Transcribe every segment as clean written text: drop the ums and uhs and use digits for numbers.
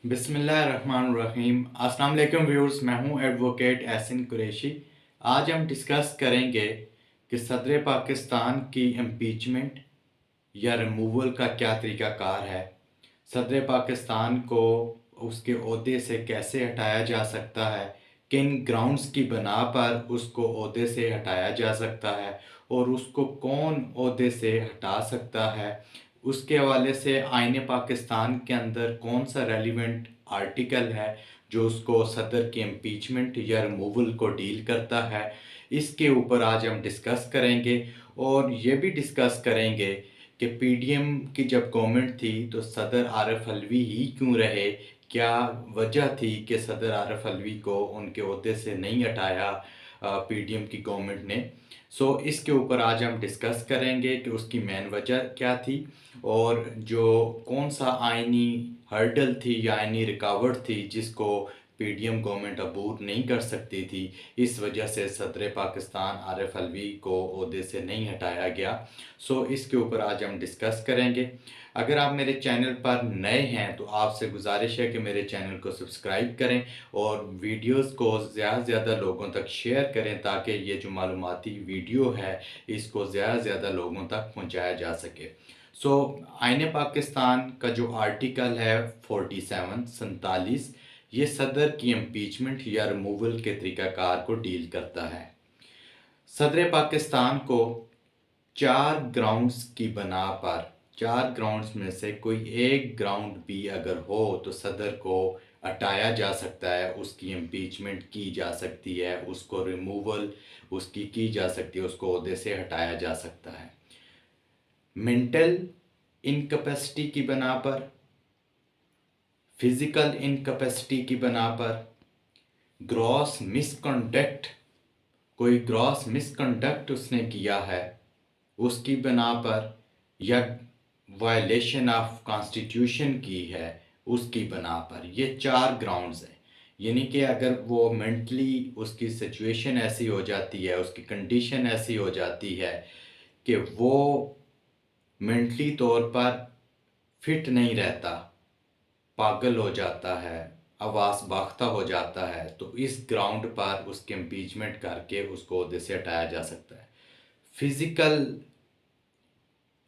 बिस्मिल्लाहिर्रहमानिर्रहीम। अस्सलाम वालेकुम व्यूअर्स, मैं हूं एडवोकेट एहसन कुरैशी। आज हम डिस्कस करेंगे कि सदर पाकिस्तान की इम्पीचमेंट या रिमूवल का क्या तरीक़ाकार है। सदर पाकिस्तान को उसके ओहदे से कैसे हटाया जा सकता है, किन ग्राउंड्स की बना पर उसको ओहदे से हटाया जा सकता है और उसको कौन ओहदे से हटा सकता है। उसके हवाले से आईन पाकिस्तान के अंदर कौन सा रेलिवेंट आर्टिकल है जो उसको सदर की इम्पीचमेंट या रिमूवल को डील करता है, इसके ऊपर आज हम डिस्कस करेंगे। और ये भी डिस्कस करेंगे कि पीडीएम की जब गवर्नमेंट थी तो सदर आरिफ अलवी ही क्यों रहे, क्या वजह थी कि सदर आरिफ अलवी को उनके ओहदे से नहीं हटाया पीडीएम की गवर्नमेंट ने। इसके ऊपर आज हम डिस्कस करेंगे कि उसकी मेन वजह क्या थी और जो कौन सा आइनी हर्डल थी या आइनी रुकावट थी जिसको पीडीएम गवर्नमेंट अबूर नहीं कर सकती थी, इस वजह से सदर पाकिस्तान आरिफ अलवी को ओहदे से नहीं हटाया गया। इसके ऊपर आज हम डिस्कस करेंगे। अगर आप मेरे चैनल पर नए हैं तो आपसे गुजारिश है कि मेरे चैनल को सब्सक्राइब करें और वीडियोस को ज़्यादा से ज़्यादा लोगों तक शेयर करें ताकि ये जो मालूमाती वीडियो है इसको ज़्यादा से ज़्यादा लोगों तक पहुंचाया जा सके। आईन पाकिस्तान का जो आर्टिकल है 47 ये सदर की इम्पीचमेंट या रिमूवल के तरीक़ाकार को डील करता है। सदर पाकिस्तान को 4 ग्राउंड्स की बना पर, 4 ग्राउंड्स में से कोई एक ग्राउंड भी अगर हो तो सदर को हटाया जा सकता है, उसकी इम्पीचमेंट की जा सकती है, उसको रिमूवल उसकी की जा सकती है, उसको ओहदे से हटाया जा सकता है। मेंटल इनकैपेसिटी की बना पर, फिज़िकल इनकैपेसिटी की बना पर, ग्रॉस मिसकंडक्ट, कोई ग्रॉस मिसकंडक्ट उसने किया है उसकी बना पर, या वायलेशन ऑफ कॉन्स्टिट्यूशन की है उसकी बना पर। ये 4 ग्राउंड्स हैं। यानी कि अगर वो मेंटली उसकी सिचुएशन ऐसी हो जाती है, उसकी कंडीशन ऐसी हो जाती है कि वो मेंटली तौर पर फिट नहीं रहता, पागल हो जाता है, हवास बाख्ता हो जाता है, तो इस ग्राउंड पर उसके इम्पीचमेंट करके उसको ओहदे से हटाया जा सकता है। फिज़िकल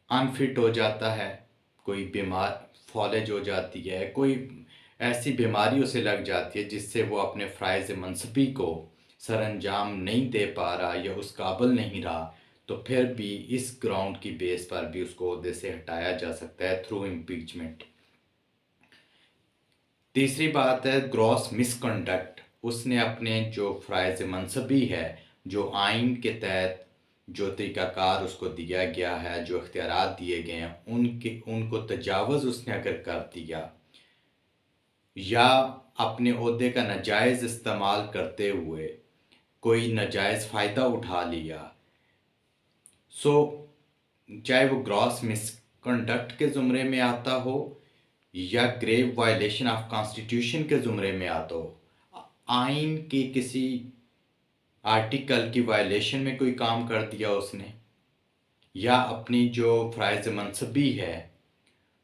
अनफिट हो जाता है, कोई बीमार फॉलेज हो जाती है, कोई ऐसी बीमारी उसे लग जाती है जिससे वो अपने फ़राइज़ मनसबी को सरअंजाम नहीं दे पा रहा या उस काबिल नहीं रहा, तो फिर भी इस ग्राउंड की बेस पर भी उसको ओहदे से हटाया जा सकता है थ्रू इम्पीचमेंट। तीसरी बात है ग्रॉस मिसकंडक्ट। उसने अपने जो फ़राइज़ मनसबी है, जो आइन के तहत जो तरीक़ाकार उसको दिया गया है, जो इख्तियारात दिए गए हैं, उनको तजावुज़ उसने अगर कर दिया या अपने ओहदे का नाजायज़ इस्तेमाल करते हुए कोई नाजायज़ फ़ायदा उठा लिया, सो चाहे वो ग्रॉस मिसकंडक्ट के ज़ुमरे में आता हो या ग्रेव वायलेशन ऑफ कॉन्स्टिट्यूशन के ज़ुमरे में आता हो, आइन के किसी आर्टिकल की वायलेशन में कोई काम कर दिया उसने, या अपनी जो फ़राइज़ मनसबी है,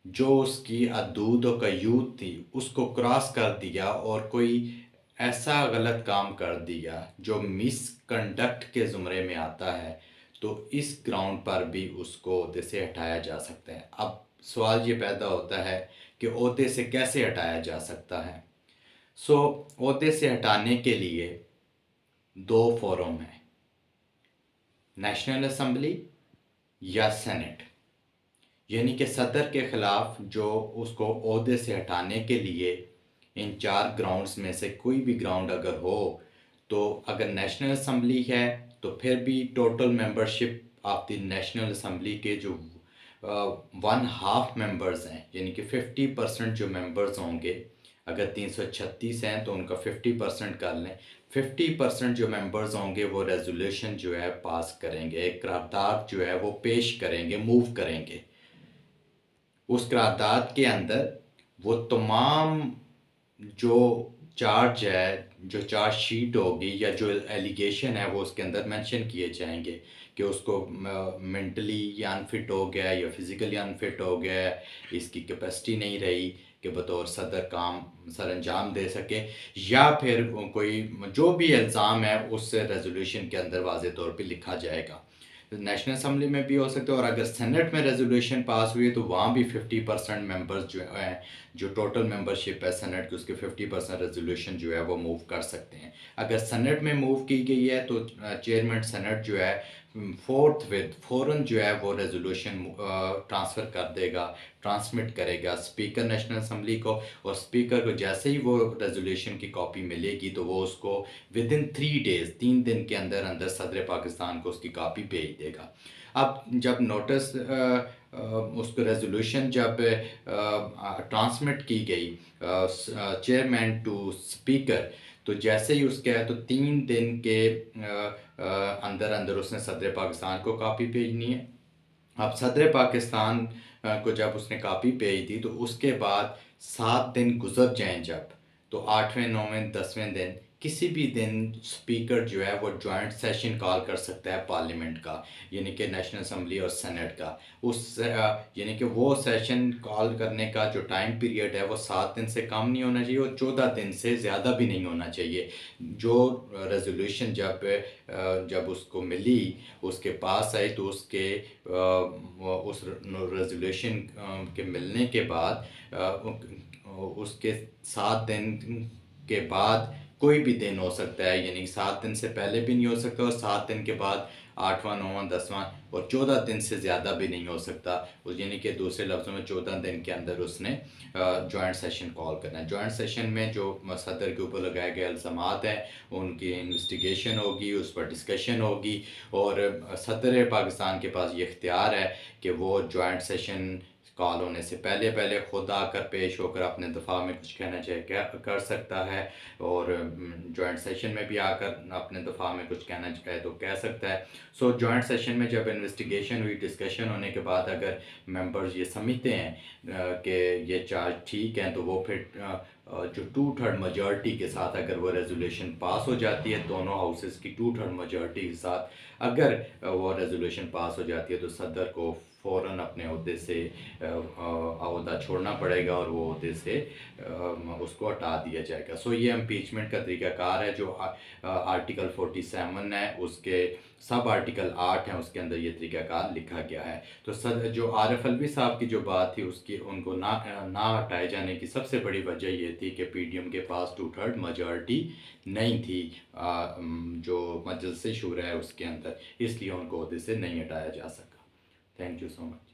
जो उसकी हदूद व क़यूद थी, उसको क्रॉस कर दिया और कोई ऐसा गलत काम कर दिया जो मिसकंडक्ट के ज़ुमरे में आता है, तो इस ग्राउंड पर भी उसको ओहदे से हटाया जा सकता है। अब सवाल ये पैदा होता है कि ओहदे से कैसे हटाया जा सकता है। ओहदे से हटाने के लिए 2 फोरम हैं, नेशनल असम्बली या सेनेट। यानी कि सदर के ख़िलाफ़ जो उसको ओहदे से हटाने के लिए इन 4 ग्राउंड्स में से कोई भी ग्राउंड अगर हो, तो अगर नेशनल असम्बली है तो फिर भी total membership of the national assembly के जो 1/2 मेंबर्स हैं, यानी कि 50% जो मेंबर्स होंगे, अगर 336 हैं तो उनका 50% कर लें, 50% जो मेंबर्स होंगे वो रेजोल्यूशन जो है पास करेंगे, एक करारदाद जो है वो पेश करेंगे, मूव करेंगे। उस करारदाद के अंदर वो तमाम जो चार्ज है, जो चार्ज शीट होगी या जो एलिगेशन है वो उसके अंदर मेंशन किए जाएंगे कि उसको मेंटली या अनफिट हो गया या फिज़िकली अनफिट हो गया, इसकी कैपेसिटी नहीं रही, के बतौर सदर काम सर अंजाम दे सके, या फिर कोई जो भी इल्ज़ाम है उस रेजोल्यूशन के अंदर वाज़े तौर पे लिखा जाएगा। नेशनल असम्बली में भी हो सकता है, और अगर सेनेट में रेजोल्यूशन पास हुई है तो वहाँ भी 50% मेंबर्स जो हैं, जो टोटल मेंबरशिप है सेनेट की, उसके 50% रेजोल्यूशन जो है वो मूव कर सकते हैं। अगर सेनेट में मूव की गई है तो चेयरमैन सेनेट जो है फ़ौरन जो है वो रेजोल्यूशन ट्रांसफ़र कर देगा, ट्रांसमिट करेगा स्पीकर नेशनल असम्बली को, और स्पीकर को जैसे ही वो रेजोल्यूशन की कॉपी मिलेगी तो वो उसको विदिन 3 डेज़ 3 दिन के अंदर अंदर सदर पाकिस्तान को उसकी कॉपी भेज देगा। अब जब नोटिस उसको रेजोल्यूशन जब ट्रांसमिट की गई चेयरमैन टू स्पीकर, तो जैसे ही उसके है तो 3 दिन के अंदर अंदर उसने सदर पाकिस्तान को कॉपी भेजनी है। अब सदर पाकिस्तान को जब उसने कॉपी भेज दी तो उसके बाद 7 दिन गुजर जाएं जब, तो 8वें 9वें 10वें दिन किसी भी दिन स्पीकर जो है वो जॉइंट सेशन कॉल कर सकता है पार्लियामेंट का, यानी कि नेशनल असम्बली और सेनेट का। यानी कि वो सेशन कॉल करने का जो टाइम पीरियड है वो 7 दिन से कम नहीं होना चाहिए और 14 दिन से ज़्यादा भी नहीं होना चाहिए। जो रेजोल्यूशन जब उसको मिली, उसके पास आई, तो उस रेजोल्यूशन के मिलने के बाद उसके 7 दिन के बाद कोई भी दिन हो सकता है, यानी 7 दिन से पहले भी नहीं हो सकता और 7 दिन के बाद 8वां 9वां 10वां और 14 दिन से ज़्यादा भी नहीं हो सकता। उस यानी कि दूसरे लफ्ज़ों में 14 दिन के अंदर उसने जॉइंट सेशन कॉल करना है। जॉइंट सेशन में जो सदर के ऊपर लगाए गए इल्ज़ामात हैं उनकी इन्वेस्टिगेशन होगी, उस पर डिस्कशन होगी, और सदर पाकिस्तान के पास ये इख्तियार है कि वो जॉइंट सेशन कॉल होने से पहले पहले खुद आकर पेश होकर अपने दफ़ा में कुछ कहना चाहे क्या कर सकता है, और जॉइंट सेशन में भी आकर अपने दफ़ा में कुछ कहना चाहे तो कह सकता है। सो जॉइंट सेशन में जब इन्वेस्टिगेशन हुई, डिस्कशन होने के बाद अगर मेंबर्स ये समझते हैं कि ये चार्ज ठीक हैं, तो वो फिर जो 2/3 मेजॉरिटी के साथ अगर वो रेजोल्यूशन पास हो जाती है, दोनों हाउसेस की 2/3 मेजॉरिटी के साथ अगर वो रेजोल्यूशन पास हो जाती है, तो सदर को फ़ौरन अपने ओहदे से ओहदा छोड़ना पड़ेगा और वो ओहदे से उसको हटा दिया जाएगा। सो ये इम्पीचमेंट का तरीक़ाकार है जो आर्टिकल 47 है, उसके सब आर्टिकल 8 हैं, उसके अंदर ये तरीक़ाकार लिखा गया है। तो जो आरिफ अलवी साहब की जो बात थी उसकी उनको ना हटाए जाने की सबसे बड़ी वजह ये थी कि पीडीएम के पास 2/3 मेजॉरिटी नहीं थी जो मजलिस शूरा है उसके अंदर, इसलिए उनको ओहदे से नहीं हटाया जा सका। Thank you so much.